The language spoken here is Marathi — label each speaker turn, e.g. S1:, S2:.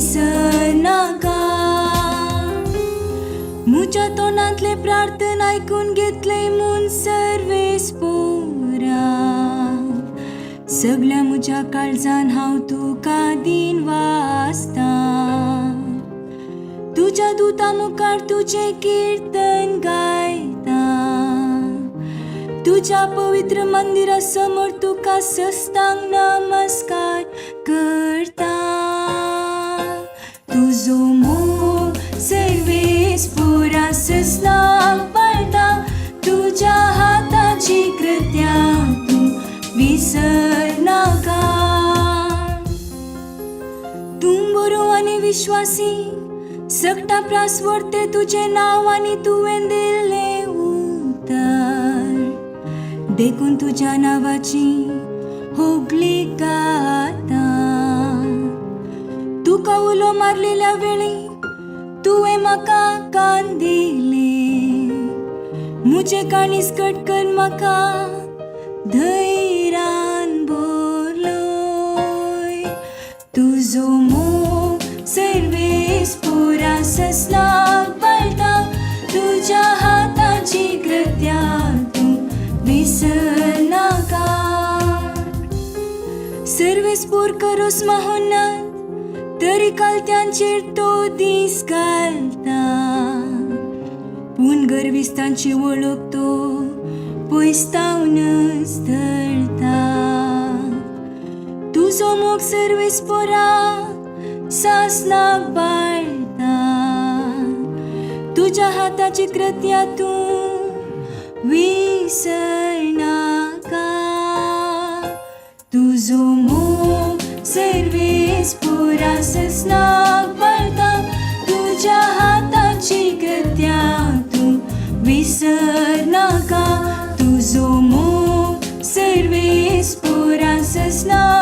S1: विसर नाका. मुझ्या तोंडातले प्रार्थना ऐकून घेतले म्हूण सर्वेस पोरा. सगळ्या मुझ्या काळजान हांव तुका दिन वाचता. तुझ्या दुता मुखार तुझे कीर्तन गायता. तुझ्या पवित्र मंदिरा समोर तुका सस्तांग नमस्कार करता. तुझो मोग सर्वेस पोरा सस्तांग पाळटा. तुझ्या हाताची कृत्या तू विसर नाका. तू बरो आनी विश्वासी सकटा प्रास वर्ते तुझे नाव आनी तुवें दिल्ले उतर. देखून तुझ्या नावाची होगली गाता. तुका उलो मारलेल्या वेळी तुवें म्हाका कान दिले. मुझे काणीस कटकन म्हाका धैर्यान बोरलोय. तुझो मोग सर्वेस पोरा सस्तांग पाळटा. तुझ्या हाताची कृत्या तू विसर नाका. सर्वेस पोर करोस माहोनात तरी कालत्यांचेर तो दीस घालता. पूण गर्विस्तांची वळख तो पयस्तावनच धरता. तुझो मोग सर्वेस पोरा सासनाक बाळता. तुझ्या हाताची कृत्या तू विसर नाका. तुझो मोग सर्वेस पोरा सस्नाक बाळता. तुझ्या हाताची कृत्या तू विसर नाका. तुझो मोग सर्वेस पोरा सस्नाक